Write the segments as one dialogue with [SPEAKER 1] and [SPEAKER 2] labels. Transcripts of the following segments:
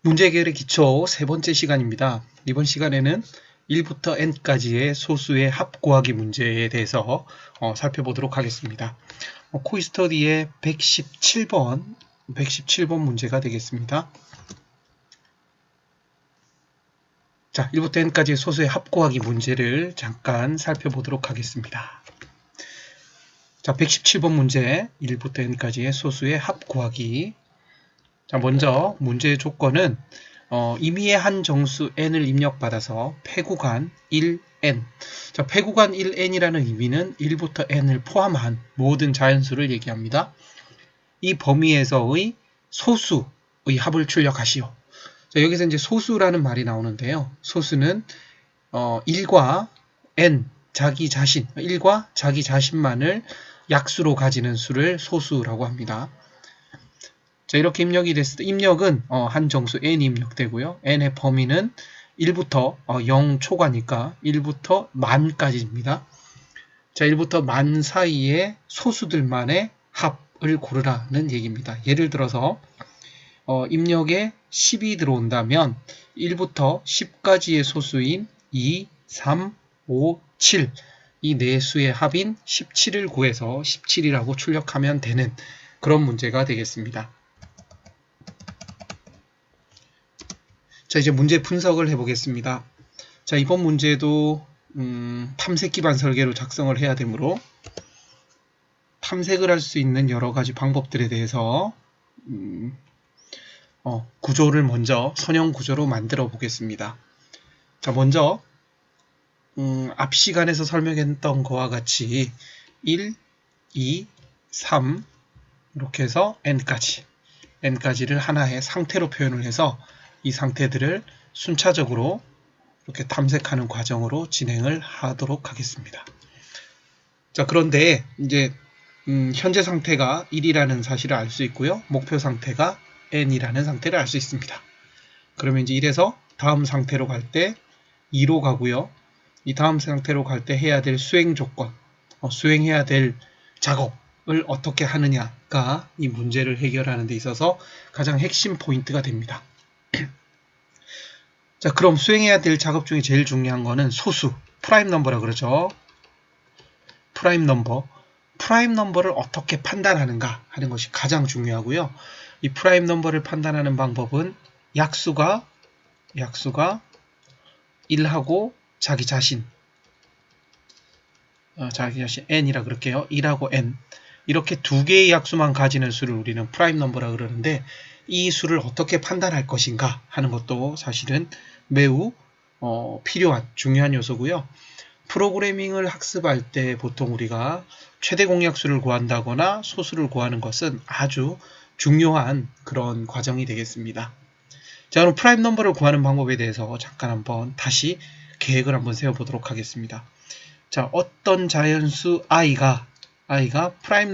[SPEAKER 1] 문제 해결의 기초 세 번째 시간입니다. 이번 시간에는 1부터 n까지의 소수의 합 구하기 문제에 대해서 살펴보도록 하겠습니다. 코이스터디의 117번 문제가 되겠습니다. 자, 1부터 n까지의 소수의 합 구하기 문제를 잠깐 살펴보도록 하겠습니다. 자, 117번 문제 1부터 n까지의 소수의 합 구하기. 자, 먼저 문제의 조건은 임의의 한 정수 n을 입력받아서 패구간 1n. 자, 패구간 1n이라는 의미는 1부터 n을 포함한 모든 자연수를 얘기합니다. 이 범위에서의 소수의 합을 출력하시오. 자, 여기서 이제 소수라는 말이 나오는데요. 소수는 1과 n, 자기 자신, 1과 자기 자신만을 약수로 가지는 수를 소수라고 합니다. 자, 이렇게 입력이 됐을 때 입력은 한 정수 n이 입력되고요. n의 범위는 1부터 0 초과니까 1부터 만까지입니다. 자, 1부터 만 사이의 소수들만의 합을 고르라는 얘기입니다. 예를 들어서 입력에 10이 들어온다면 1부터 10까지의 소수인 2, 3, 5, 7 이 네 수의 합인 17을 구해서 17이라고 출력하면 되는 그런 문제가 되겠습니다. 자, 이제 문제 분석을 해보겠습니다. 자, 이번 문제도 탐색 기반 설계로 작성을 해야 되므로 탐색을 할 수 있는 여러 가지 방법들에 대해서 구조를 먼저 선형 구조로 만들어 보겠습니다. 자, 먼저 앞 시간에서 설명했던 것과 같이 1, 2, 3 이렇게 해서 n까지를 하나의 상태로 표현을 해서 이 상태들을 순차적으로 이렇게 탐색하는 과정으로 진행을 하도록 하겠습니다. 자, 그런데 이제 현재 상태가 1이라는 사실을 알 수 있고요. 목표 상태가 n이라는 상태를 알 수 있습니다. 그러면 이제 1에서 다음 상태로 갈 때 2로 가고요. 이 다음 상태로 갈 때 해야 될 수행 조건, 수행해야 될 작업을 어떻게 하느냐가 이 문제를 해결하는 데 있어서 가장 핵심 포인트가 됩니다. 자, 그럼 수행해야 될 작업 중에 제일 중요한 거는 소수, 프라임 넘버라 그러죠. 프라임 넘버를 어떻게 판단하는가 하는 것이 가장 중요하고요. 이 프라임 넘버를 판단하는 방법은 약수가 1하고 자기 자신 n이라 그럴게요. 1하고 n 이렇게 두 개의 약수만 가지는 수를 우리는 프라임 넘버라 그러는데 이 수를 어떻게 판단할 것인가 하는 것도 사실은 매우 필요한 중요한 요소고요. 프로그래밍을 학습할 때 보통 우리가 최대 공약수를 구한다거나 소수를 구하는 것은 아주 중요한 그런 과정이 되겠습니다. 자, 그럼 프라임 넘버를 구하는 방법에 대해서 잠깐 한번 다시 계획을 한번 세워보도록 하겠습니다. 자, 어떤 자연수 i가 프라임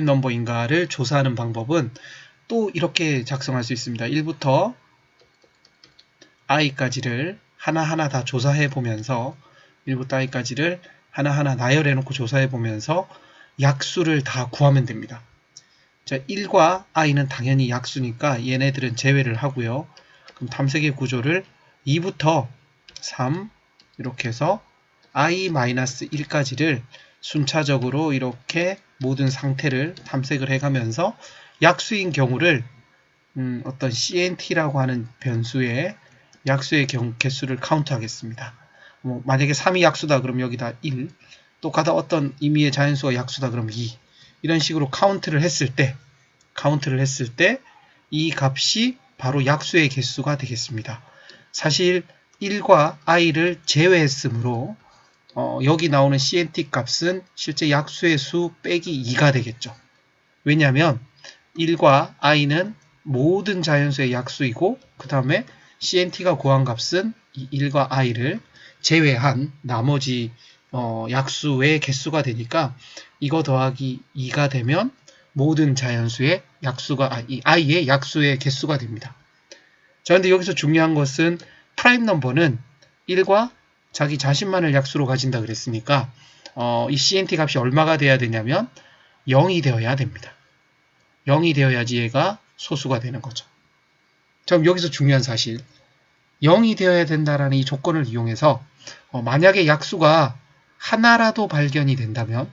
[SPEAKER 1] 넘버인가를 조사하는 방법은 또 이렇게 작성할 수 있습니다. 1부터 i까지를 하나하나 다 조사해 보면서 1부터 i까지를 하나하나 나열해 놓고 조사해 보면서 약수를 다 구하면 됩니다. 자, 1과 i는 당연히 약수니까 얘네들은 제외를 하고요. 그럼 탐색의 구조를 2부터 3 이렇게 해서 i-1까지를 순차적으로 이렇게 모든 상태를 탐색을 해가면서 약수인 경우를 어떤 CNT라고 하는 변수의 약수의 개수를 카운트하겠습니다. 만약에 3이 약수다 그럼 여기다 1, 또 가다 어떤 임의의 자연수가 약수다 그럼 2 이런 식으로 카운트를 했을 때 이 값이 바로 약수의 개수가 되겠습니다. 사실 1과 i를 제외했으므로 여기 나오는 CNT 값은 실제 약수의 수 빼기 2가 되겠죠. 왜냐하면 1과 i는 모든 자연수의 약수이고 그 다음에 CNT가 구한 값은 1과 i를 제외한 나머지 약수의 개수가 되니까 이거 더하기 2가 되면 모든 자연수의 약수가 i의 약수의 개수가 됩니다. 자, 근데 여기서 중요한 것은 프라임 넘버는 1과 자기 자신만을 약수로 가진다 그랬으니까 이 CNT 값이 얼마가 돼야 되냐면 0이 되어야 됩니다. 0이 되어야지 얘가 소수가 되는 거죠. 그럼 여기서 중요한 사실 0이 되어야 된다라는 이 조건을 이용해서 만약에 약수가 하나라도 발견이 된다면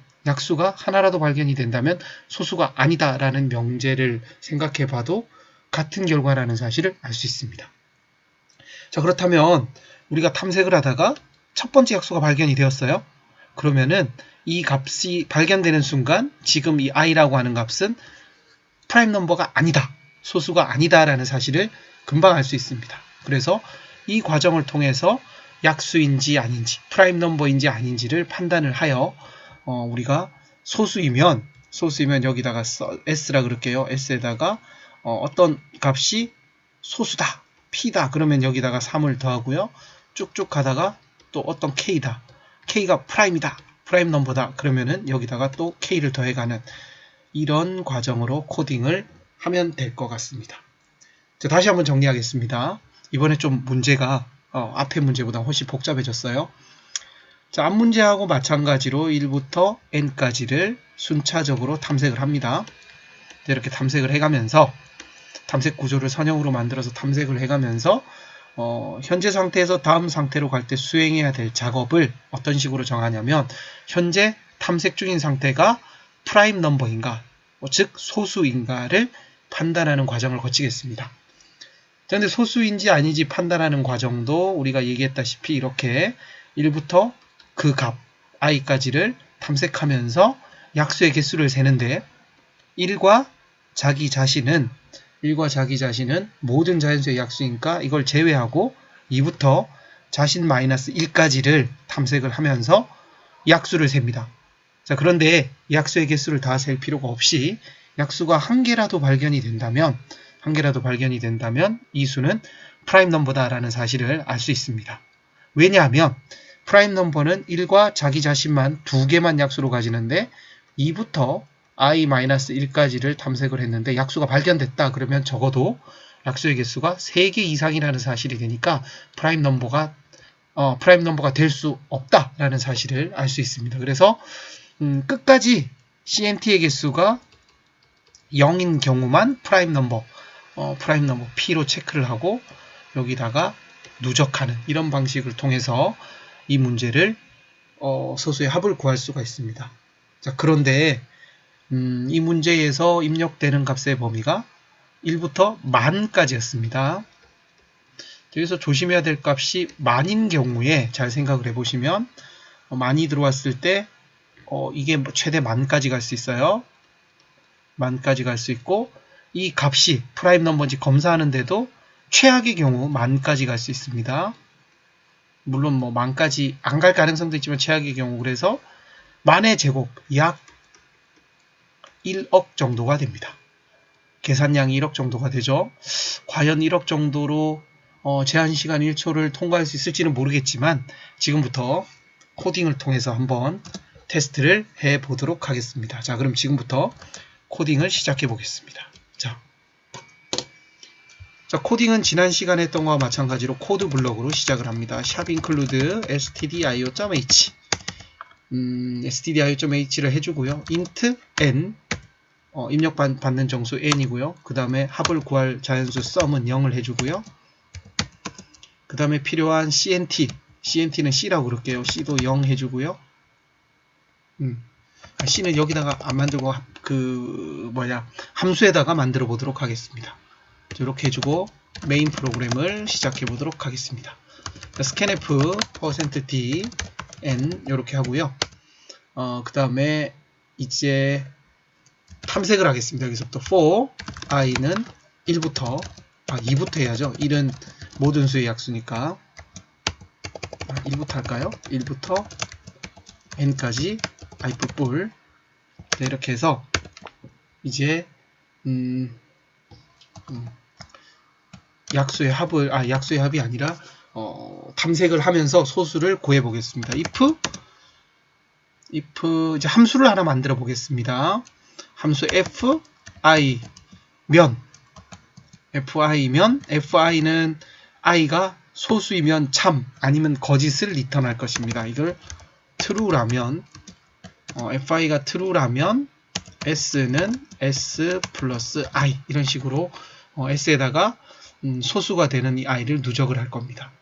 [SPEAKER 1] 소수가 아니다라는 명제를 생각해 봐도 같은 결과라는 사실을 알 수 있습니다. 자, 그렇다면 우리가 탐색을 하다가 첫 번째 약수가 발견이 되었어요. 그러면은 이 값이 발견되는 순간 지금 이 i라고 하는 값은 프라임 넘버가 아니다, 소수가 아니다라는 사실을 금방 알 수 있습니다. 그래서 이 과정을 통해서 약수인지 아닌지, 프라임 넘버인지 아닌지를 판단을 하여 우리가 소수이면 여기다가 s라 그럴게요. s에다가 어떤 값이 소수다, p다 그러면 여기다가 3을 더하고요. 쭉쭉 가다가 또 어떤 k다, k가 프라임이다, 프라임 넘버다 그러면은 여기다가 또 k를 더해가는 이런 과정으로 코딩을 하면 될 것 같습니다. 자, 다시 한번 정리하겠습니다. 이번에 좀 문제가 앞의 문제보다 훨씬 복잡해졌어요. 자, 앞 문제하고 마찬가지로 1부터 n까지를 순차적으로 탐색을 합니다. 이렇게 탐색을 해가면서 탐색 구조를 선형으로 만들어서 탐색을 해가면서 현재 상태에서 다음 상태로 갈 때 수행해야 될 작업을 어떤 식으로 정하냐면 현재 탐색 중인 상태가 프라임 넘버인가, 즉 소수인가를 판단하는 과정을 거치겠습니다. 그런데 소수인지 아닌지 판단하는 과정도 우리가 얘기했다시피 이렇게 1부터 그 값 i까지를 탐색하면서 약수의 개수를 세는데 1과 자기 자신은 모든 자연수의 약수니까 이걸 제외하고 2부터 자신 마이너스 1까지를 탐색을 하면서 약수를 셉니다. 자, 그런데 약수의 개수를 다 셀 필요가 없이 약수가 한 개라도 발견이 된다면 이 수는 프라임 넘버다라는 사실을 알 수 있습니다. 왜냐하면 프라임 넘버는 1과 자기 자신만 두 개만 약수로 가지는데 2부터 i-1까지를 탐색을 했는데 약수가 발견됐다 그러면 적어도 약수의 개수가 3개 이상이라는 사실이 되니까 프라임 넘버가 될 수 없다라는 사실을 알 수 있습니다. 그래서 끝까지 CNT의 개수가 0인 경우만 프라임 넘버 P로 체크를 하고 여기다가 누적하는 이런 방식을 통해서 이 문제를 소수의 합을 구할 수가 있습니다. 자, 그런데 이 문제에서 입력되는 값의 범위가 1부터 만까지였습니다. 여기서 조심해야 될 값이 만인 경우에 잘 생각을 해보시면 만이 들어왔을 때 이게 최대 만까지 갈 수 있어요. 만까지 갈 수 있고 이 값이 프라임 넘버인지 검사하는데도 최악의 경우 만까지 갈 수 있습니다. 물론 뭐 만까지 안 갈 가능성도 있지만 최악의 경우 그래서 만의 제곱 약 1억 정도가 됩니다. 계산량이 1억 정도가 되죠. 과연 1억 정도로 제한시간 1초를 통과할 수 있을지는 모르겠지만 지금부터 코딩을 통해서 한번 테스트를 해보도록 하겠습니다. 자, 그럼 지금부터 코딩을 시작해 보겠습니다. 자, 코딩은 지난 시간에 했던 것과 마찬가지로 코드 블럭으로 시작을 합니다. 샵 include stdio.h stdio.h를 해주고요. int n 입력받는 정수 n이고요. 그 다음에 합을 구할 자연수 sum은 0을 해주고요. 그 다음에 필요한 CNT는 C라고 그럴게요. C도 0 해주고요. C는 여기다가 안 만들고 함수에다가 만들어 보도록 하겠습니다. 이렇게 해주고 메인 프로그램을 시작해 보도록 하겠습니다. scanf %d n 이렇게 하고요. 그 다음에 이제 탐색을 하겠습니다. 여기서부터 for i는 1부터 2부터 해야죠. 1은 모든 수의 약수니까 1부터 할까요? 1부터 n까지 i 뿔 네, 이렇게 해서 이제 약수의 합이 아니라 탐색을 하면서 소수를 구해 보겠습니다. if 이제 함수를 하나 만들어 보겠습니다. 함수 fi면 fi는 i가 소수이면 참 아니면 거짓을 리턴할 것입니다. 이걸 true라면 fi가 true라면 s는 s 플러스 i 이런 식으로 s에다가 소수가 되는 이 i를 누적을 할 겁니다.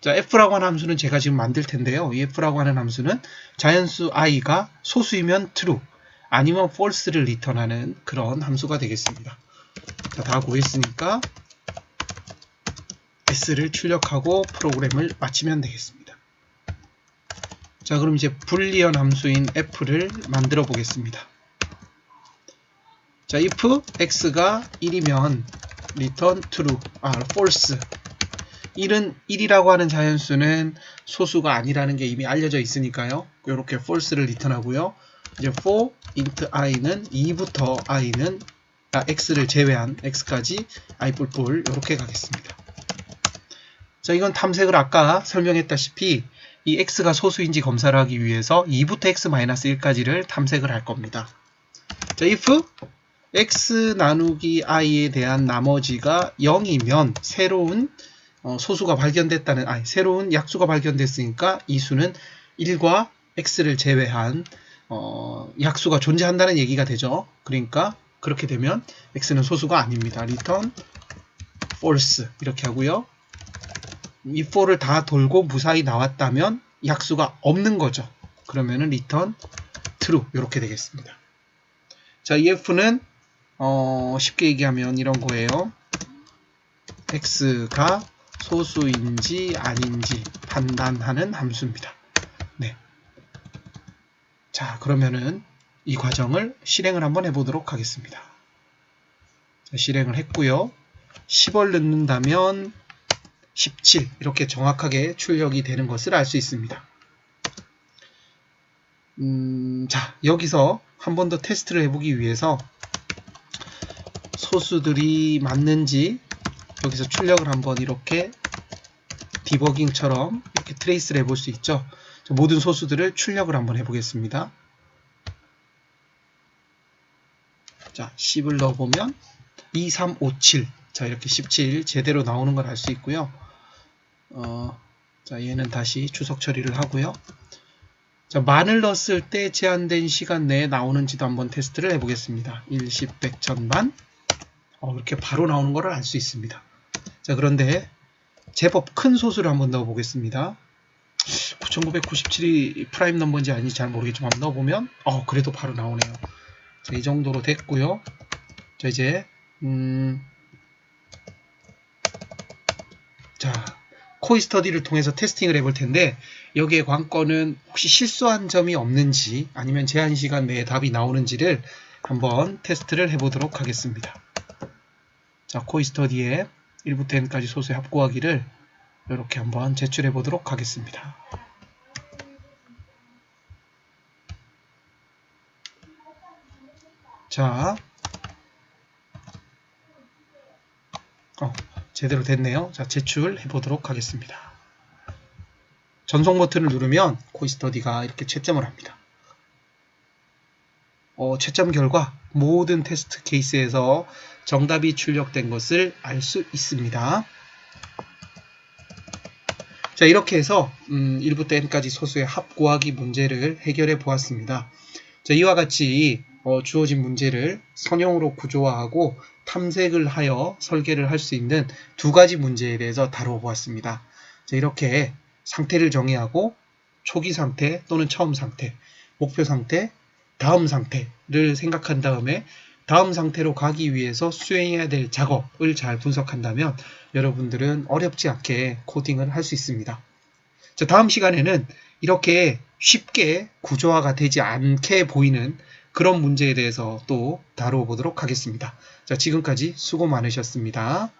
[SPEAKER 1] 자, f라고 하는 함수는 제가 지금 만들 텐데요. 이 f라고 하는 함수는 자연수 i가 소수이면 true, 아니면 false를 리턴하는 그런 함수가 되겠습니다. 자, 다 구했으니까 s를 출력하고 프로그램을 마치면 되겠습니다. 자, 그럼 이제 불리언 함수인 f를 만들어 보겠습니다. 자, if x가 1이면 return true, false. 1이라고 하는 자연수는 소수가 아니라는 게 이미 알려져 있으니까요. 이렇게 false를 리턴하고요. 이제 for int i는 2부터 i는 x를 제외한 x까지 i 뿔뿔 이렇게 가겠습니다. 자, 이건 탐색을 아까 설명했다시피 이 x가 소수인지 검사를 하기 위해서 2부터 x-1까지를 탐색을 할 겁니다. 자, if x 나누기 i에 대한 나머지가 0이면 새로운 소수가 발견됐다는, 새로운 약수가 발견됐으니까 이 수는 1과 x를 제외한 약수가 존재한다는 얘기가 되죠. 그러니까 그렇게 되면 x는 소수가 아닙니다. return false 이렇게 하고요. 이 for를 다 돌고 무사히 나왔다면 약수가 없는 거죠. 그러면은 return true 이렇게 되겠습니다. 자, 이 f는 쉽게 얘기하면 이런 거예요. x가 소수인지 아닌지 판단하는 함수입니다. 네. 자, 그러면은 이 과정을 실행을 한번 해보도록 하겠습니다. 자, 실행을 했고요. 10을 넣는다면 17 이렇게 정확하게 출력이 되는 것을 알 수 있습니다. 자, 여기서 한 번 더 테스트를 해보기 위해서 소수들이 맞는지 여기서 출력을 한번 이렇게 디버깅처럼 이렇게 트레이스를 해볼 수 있죠. 모든 소수들을 출력을 한번 해보겠습니다. 자, 10을 넣어보면 2, 3, 5, 7. 자, 이렇게 17 제대로 나오는 걸 알 수 있고요. 자, 얘는 다시 추석 처리를 하고요. 자, 만을 넣었을 때 제한된 시간 내에 나오는지도 한번 테스트를 해보겠습니다. 1, 10, 100, 1000만. 이렇게 바로 나오는 걸 알 수 있습니다. 자, 그런데 제법 큰 소수를 한번 넣어보겠습니다. 9997이 프라임 넘버인지 아닌지 잘 모르겠지만 한번 넣어보면 그래도 바로 나오네요. 자, 이 정도로 됐고요. 자, 이제 자, 코이 스터디를 통해서 테스팅을 해볼 텐데 여기에 관건은 혹시 실수한 점이 없는지 아니면 제한 시간 내에 답이 나오는지를 한번 테스트를 해보도록 하겠습니다. 자, 코이 스터디에 1부터 n까지 소수의 합구하기를 이렇게 한번 제출해 보도록 하겠습니다. 자, 제대로 됐네요. 자, 제출해 보도록 하겠습니다. 전송 버튼을 누르면 코이 스터디가 이렇게 채점을 합니다. 채점 결과 모든 테스트 케이스에서 정답이 출력된 것을 알 수 있습니다. 자, 이렇게 해서 1부터 n까지 소수의 합 곱하기 문제를 해결해 보았습니다. 자, 이와 같이 주어진 문제를 선형으로 구조화하고 탐색을 하여 설계를 할 수 있는 두 가지 문제에 대해서 다루어 보았습니다. 자, 이렇게 상태를 정의하고 초기 상태 또는 처음 상태, 목표 상태, 다음 상태를 생각한 다음에 다음 상태로 가기 위해서 수행해야 될 작업을 잘 분석한다면 여러분들은 어렵지 않게 코딩을 할 수 있습니다. 자, 다음 시간에는 이렇게 쉽게 구조화가 되지 않게 보이는 그런 문제에 대해서 또 다루어 보도록 하겠습니다. 자, 지금까지 수고 많으셨습니다.